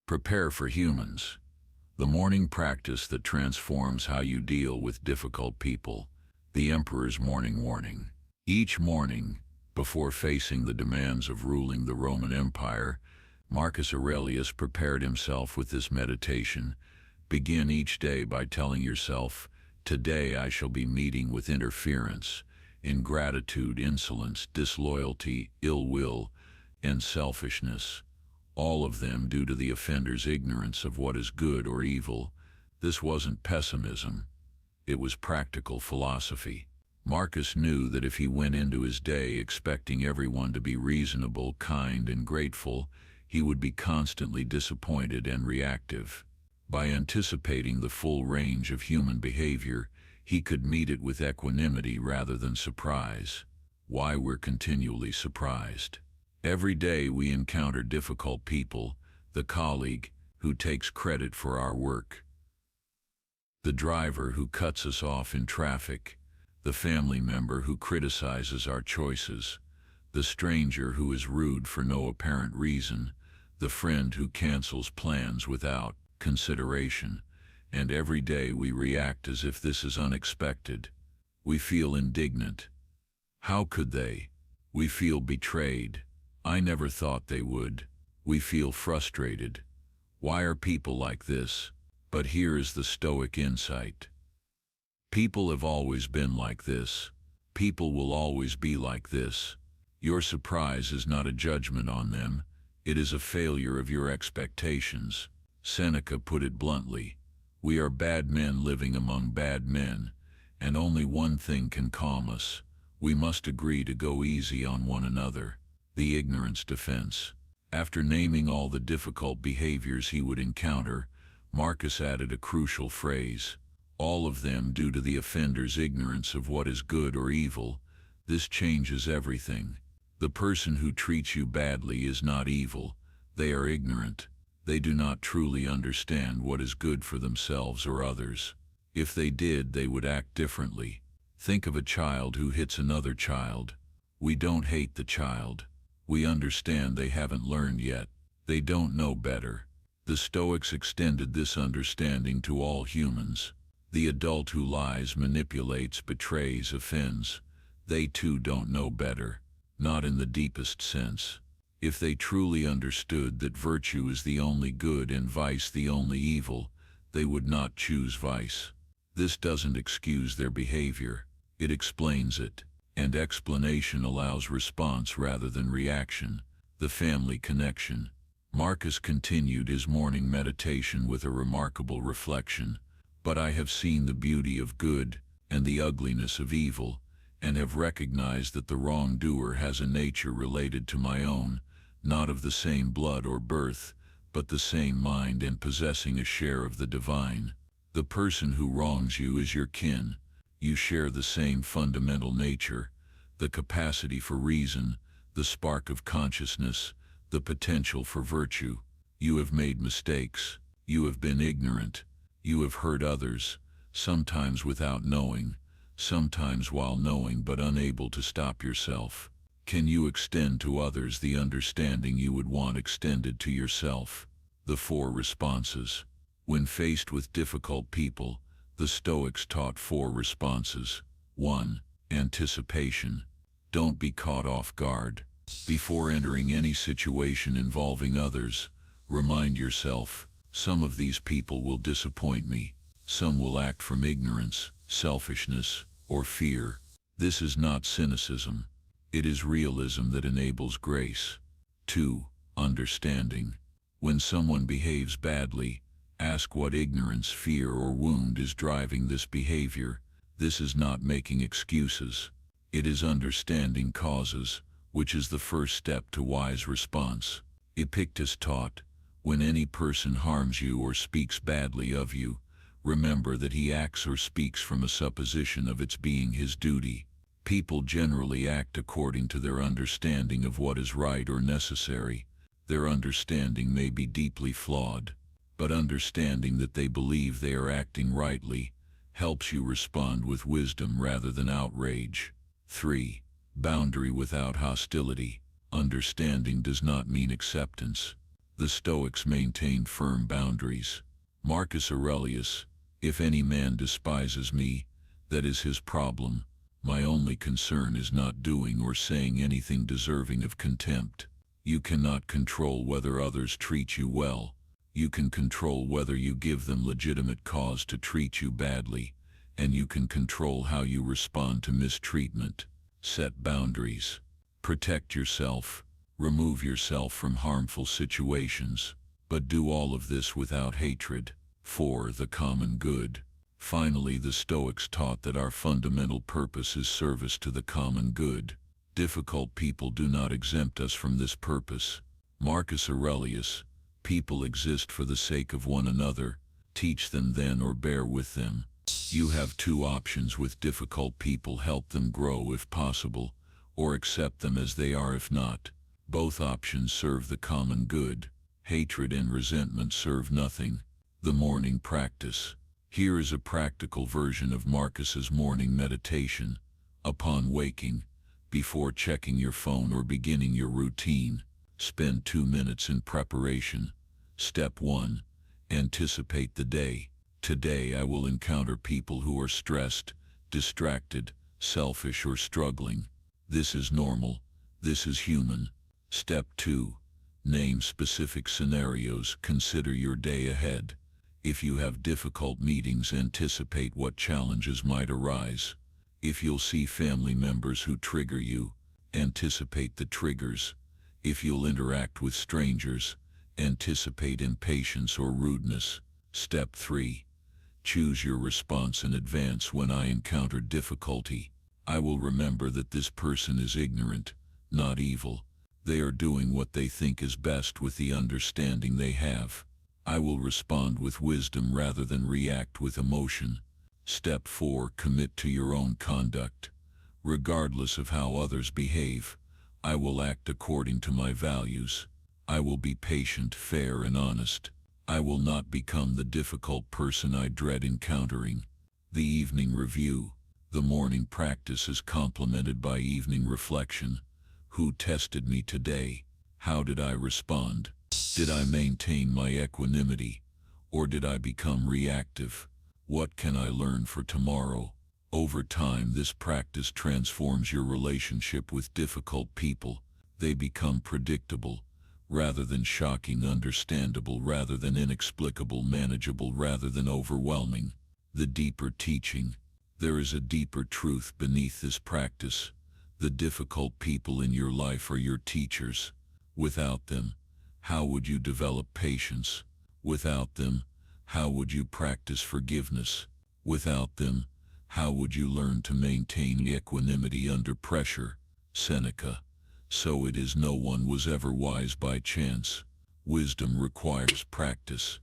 Prepare for humans. The morning practice that transforms how you deal with difficult people. The Emperor's Morning Warning. Each morning, before facing the demands of ruling the Roman Empire, Marcus Aurelius prepared himself with this meditation. Begin each day by telling yourself, "Today I shall be meeting with interference, ingratitude, insolence, disloyalty, ill will, and selfishness. All of them due to the offender's ignorance of what is good or evil." This wasn't pessimism. It was practical philosophy. Marcus knew that if he went into his day expecting everyone to be reasonable, kind, and grateful, he would be constantly disappointed and reactive. By anticipating the full range of human behavior, he could meet it with equanimity rather than surprise. Why we're continually surprised. Every day we encounter difficult people, the colleague who takes credit for our work, the driver who cuts us off in traffic, the family member who criticizes our choices, the stranger who is rude for no apparent reason, the friend who cancels plans without consideration, and every day we react as if this is unexpected. We feel indignant. How could they? We feel betrayed. I never thought they would. We feel frustrated. Why are people like this? But here is the Stoic insight. People have always been like this. People will always be like this. Your surprise is not a judgment on them. It is a failure of your expectations. Seneca put it bluntly. We are bad men living among bad men, and only one thing can calm us. We must agree to go easy on one another. The ignorance defense. After naming all the difficult behaviors he would encounter, Marcus added a crucial phrase. All of them due to the offender's ignorance of what is good or evil. This changes everything. The person who treats you badly is not evil. They are ignorant. They do not truly understand what is good for themselves or others. If they did, they would act differently. Think of a child who hits another child. We don't hate the child. We understand they haven't learned yet. They don't know better. The Stoics extended this understanding to all humans. The adult who lies, manipulates, betrays, offends. They too don't know better. Not in the deepest sense. If they truly understood that virtue is the only good and vice the only evil, they would not choose vice. This doesn't excuse their behavior. It explains it. And explanation allows response rather than reaction. The family connection. Marcus continued his morning meditation with a remarkable reflection. But I have seen the beauty of good and the ugliness of evil, and have recognized that the wrongdoer has a nature related to my own, not of the same blood or birth, but the same mind and possessing a share of the divine. The person who wrongs you is your kin. You share the same fundamental nature, the capacity for reason, the spark of consciousness, the potential for virtue. You have made mistakes. You have been ignorant. You have hurt others, sometimes without knowing, sometimes while knowing but unable to stop yourself. Can you extend to others the understanding you would want extended to yourself? The 4 responses. When faced with difficult people, the Stoics taught 4 responses. 1. Anticipation. Don't be caught off guard. Before entering any situation involving others, remind yourself, some of these people will disappoint me. Some will act from ignorance, selfishness, or fear. This is not cynicism. It is realism that enables grace. 2. Understanding. When someone behaves badly, ask what ignorance, fear, or wound is driving this behavior. This is not making excuses. It is understanding causes, which is the first step to wise response. Epictetus taught, when any person harms you or speaks badly of you, remember that he acts or speaks from a supposition of its being his duty. People generally act according to their understanding of what is right or necessary. Their understanding may be deeply flawed, but understanding that they believe they are acting rightly helps you respond with wisdom rather than outrage. 3. Boundary without hostility. Understanding does not mean acceptance. The Stoics maintained firm boundaries. Marcus Aurelius, "If any man despises me, that is his problem. My only concern is not doing or saying anything deserving of contempt." You cannot control whether others treat you well. You can control whether you give them legitimate cause to treat you badly, and you can control how you respond to mistreatment. Set boundaries. Protect yourself. Remove yourself from harmful situations. But do all of this without hatred, for the common good. Finally, the Stoics taught that our fundamental purpose is service to the common good. Difficult people do not exempt us from this purpose. Marcus Aurelius, "People exist for the sake of one another. Teach them then or bear with them." You have two options with difficult people: help them grow if possible, or accept them as they are if not. Both options serve the common good. Hatred and resentment serve nothing. The morning practice. Here is a practical version of Marcus's morning meditation. Upon waking, before checking your phone or beginning your routine, spend 2 minutes in preparation. Step 1. Anticipate the day. Today I will encounter people who are stressed, distracted, selfish, or struggling. This is normal. This is human. Step 2. Name specific scenarios. Consider your day ahead. If you have difficult meetings, anticipate what challenges might arise. If you'll see family members who trigger you, anticipate the triggers. If you'll interact with strangers, anticipate impatience or rudeness. Step 3. Choose your response in advance. When I encounter difficulty, I will remember that this person is ignorant, not evil. They are doing what they think is best with the understanding they have. I will respond with wisdom rather than react with emotion. Step 4. Commit to your own conduct. Regardless of how others behave, I will act according to my values. I will be patient, fair, and honest. I will not become the difficult person I dread encountering. The evening review. The morning practice is complemented by evening reflection. Who tested me today? How did I respond? Did I maintain my equanimity, or did I become reactive? What can I learn for tomorrow? Over time, this practice transforms your relationship with difficult people. They become predictable, rather than shocking; understandable rather than inexplicable; manageable rather than overwhelming. The deeper teaching. There is a deeper truth beneath this practice. The difficult people in your life are your teachers. Without them, how would you develop patience? Without them, how would you practice forgiveness? Without them, how would you learn to maintain equanimity under pressure? Seneca. So it is, no one was ever wise by chance. Wisdom requires practice,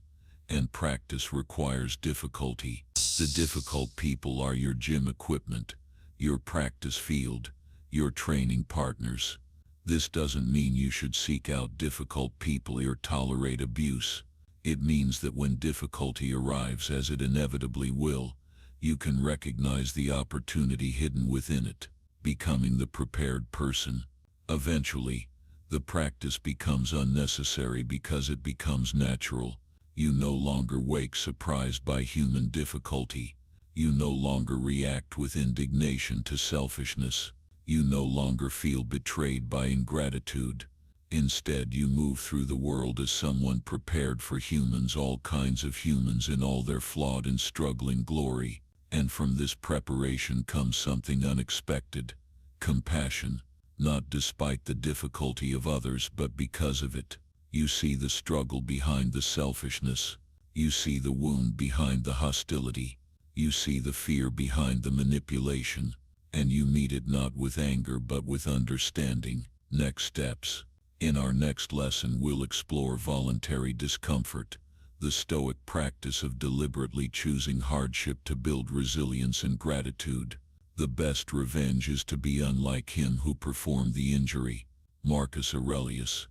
and practice requires difficulty. The difficult people are your gym equipment, your practice field, your training partners. This doesn't mean you should seek out difficult people or tolerate abuse. It means that when difficulty arrives, as it inevitably will, you can recognize the opportunity hidden within it, becoming the prepared person. Eventually, the practice becomes unnecessary because it becomes natural. You no longer wake surprised by human difficulty. You no longer react with indignation to selfishness. You no longer feel betrayed by ingratitude. Instead, you move through the world as someone prepared for humans, all kinds of humans in all their flawed and struggling glory. And from this preparation comes something unexpected: compassion, not despite the difficulty of others, but because of it. You see the struggle behind the selfishness. You see the wound behind the hostility. You see the fear behind the manipulation. And you meet it not with anger but with understanding. Next steps. In our next lesson, we'll explore voluntary discomfort, the Stoic practice of deliberately choosing hardship to build resilience and gratitude. The best revenge is to be unlike him who performed the injury. Marcus Aurelius.